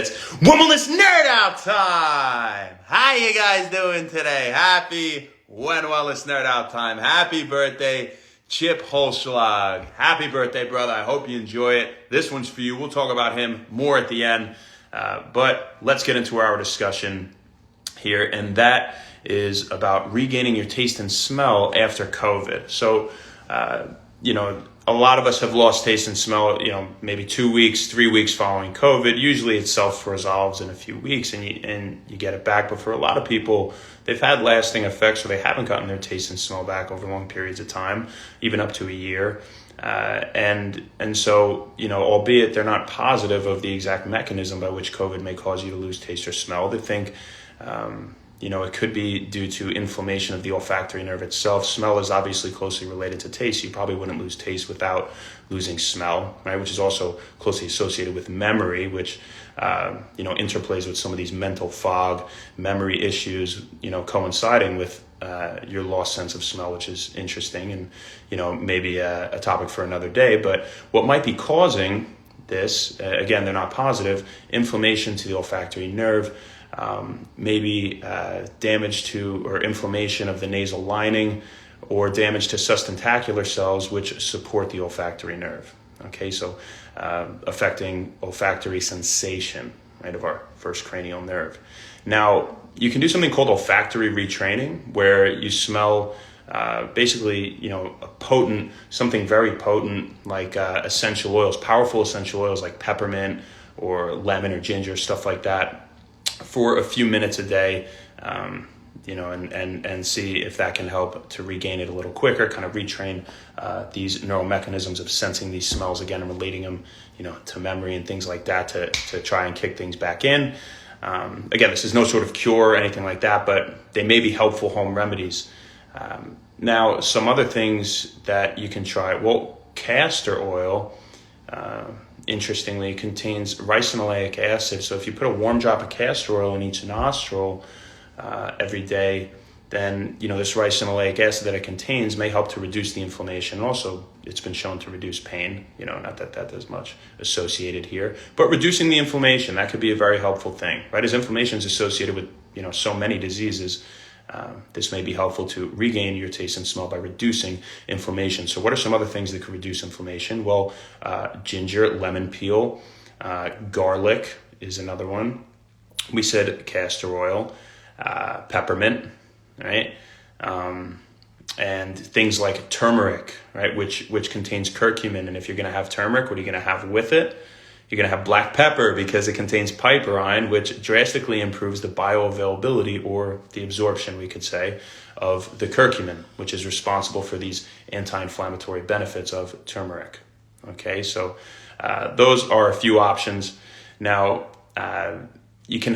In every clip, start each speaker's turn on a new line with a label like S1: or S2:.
S1: It's Womanless Nerd Out time! How you guys doing today? Happy Wendless Nerd Out time. Happy birthday, Chip Holschlag. Happy birthday, brother. I hope you enjoy it. This one's for you. We'll talk about him more at the end. But let's get into our discussion here, and that is about regaining your taste and smell after COVID. So, a lot of us have lost taste and smell, maybe 2 weeks, 3 weeks following COVID. Usually it self-resolves in a few weeks and you get it back. But for a lot of people, they've had lasting effects where they haven't gotten their taste and smell back over long periods of time, even up to a year. And so, albeit they're not positive of the exact mechanism by which COVID may cause you to lose taste or smell, they think, it could be due to inflammation of the olfactory nerve itself. Smell is obviously closely related to taste. You probably wouldn't lose taste without losing smell, right? Which is also closely associated with memory, which, interplays with some of these mental fog, memory issues, coinciding with your lost sense of smell, which is interesting and, maybe a topic for another day. But what might be causing this, again, they're not positive, inflammation to the olfactory nerve, maybe damage to or inflammation of the nasal lining, or damage to sustentacular cells which support the olfactory nerve. Okay, so affecting olfactory sensation, right, of our first cranial nerve. Now, you can do something called olfactory retraining, where you smell something very potent, like essential oils, powerful essential oils like peppermint or lemon or ginger, stuff like that, for a few minutes a day, and see if that can help to regain it a little quicker, kind of retrain these neural mechanisms of sensing these smells again and relating them, to memory and things like that to try and kick things back in. Again, this is no sort of cure or anything like that, but they may be helpful home remedies. Now, some other things that you can try. Well, castor oil, interestingly, contains ricinoleic acid. So if you put a warm drop of castor oil in each nostril every day, then this ricinoleic acid that it contains may help to reduce the inflammation. Also, it's been shown to reduce pain. Not that there's much associated here, but reducing the inflammation, that could be a very helpful thing, right? As inflammation is associated with so many diseases, this may be helpful to regain your taste and smell by reducing inflammation. So what are some other things that could reduce inflammation? Well, ginger, lemon peel, garlic is another one. We said castor oil, peppermint, right? And things like turmeric, right? Which contains curcumin. And if you're going to have turmeric, what are you going to have with it? You're going to have black pepper, because it contains piperine, which drastically improves the bioavailability, or the absorption, we could say, of the curcumin, which is responsible for these anti-inflammatory benefits of turmeric. Okay, so those are a few options. Now, you can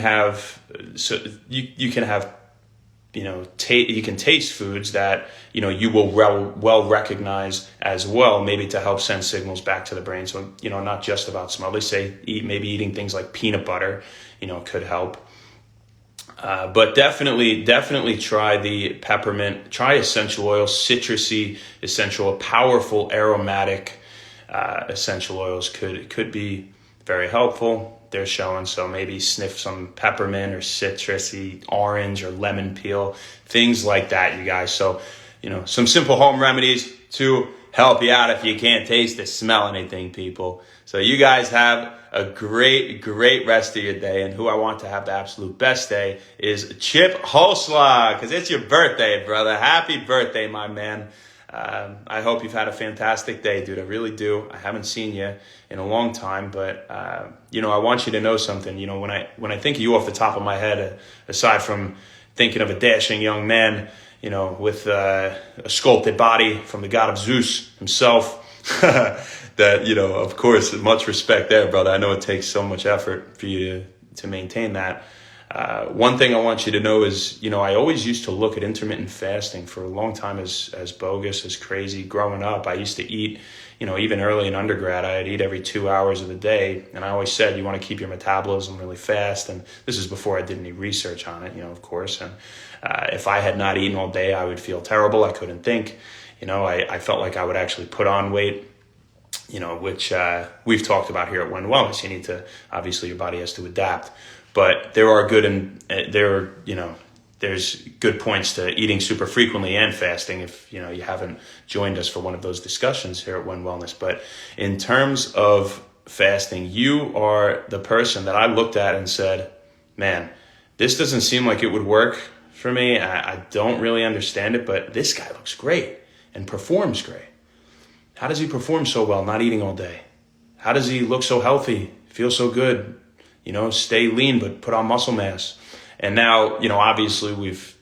S1: taste foods that you will well recognize as well, maybe to help send signals back to the brain. So not just about smell. They say maybe eating things like peanut butter could help. But definitely try the peppermint. Try essential oils, citrusy essential, powerful aromatic essential oils could be very helpful. They're showing, so maybe sniff some peppermint or citrusy orange or lemon peel, things like that, you guys. So, some simple home remedies to help you out if you can't taste or smell anything, people. So you guys have a great rest of your day. And who I want to have the absolute best day is Chip Holschlag, because it's your birthday, brother. Happy birthday, my man. I hope you've had a fantastic day, dude. I really do. I haven't seen you in a long time, but I want you to know something. When I think of you off the top of my head, aside from thinking of a dashing young man, with a sculpted body from the god of Zeus himself, that of course, much respect there, brother. I know it takes so much effort for you to maintain that. One thing I want you to know is, I always used to look at intermittent fasting for a long time as bogus, as crazy. Growing up, I used to eat, even early in undergrad, I'd eat every 2 hours of the day. And I always said, you want to keep your metabolism really fast. And this is before I did any research on it, of course. And if I had not eaten all day, I would feel terrible. I couldn't think. I felt like I would actually put on weight. which we've talked about here at Wend Wellness. You need to, obviously your body has to adapt, but there are there's good points to eating super frequently and fasting if, you haven't joined us for one of those discussions here at Wend Wellness. But in terms of fasting, you are the person that I looked at and said, man, this doesn't seem like it would work for me. I don't really understand it, but this guy looks great and performs great. How does he perform so well not eating all day? How does he look so healthy, feel so good, stay lean but put on muscle mass? And now, obviously we've,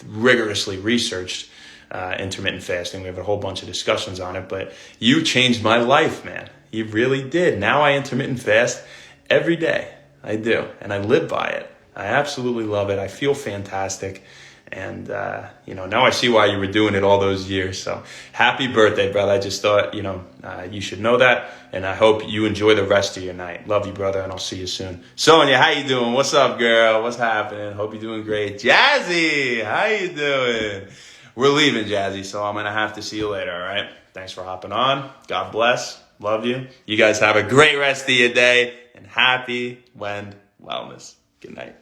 S1: rigorously researched intermittent fasting. We have a whole bunch of discussions on it, but you changed my life, man. You really did. Now I intermittent fast every day. I do. And I live by it. I absolutely love it. I feel fantastic. And, now I see why you were doing it all those years. So happy birthday, brother. I just thought, you should know that. And I hope you enjoy the rest of your night. Love you, brother. And I'll see you soon. Sonia, how you doing? What's up, girl? What's happening? Hope you're doing great. Jazzy, how you doing? We're leaving, Jazzy. So I'm going to have to see you later. All right. Thanks for hopping on. God bless. Love you. You guys have a great rest of your day and happy Wend Wellness. Good night.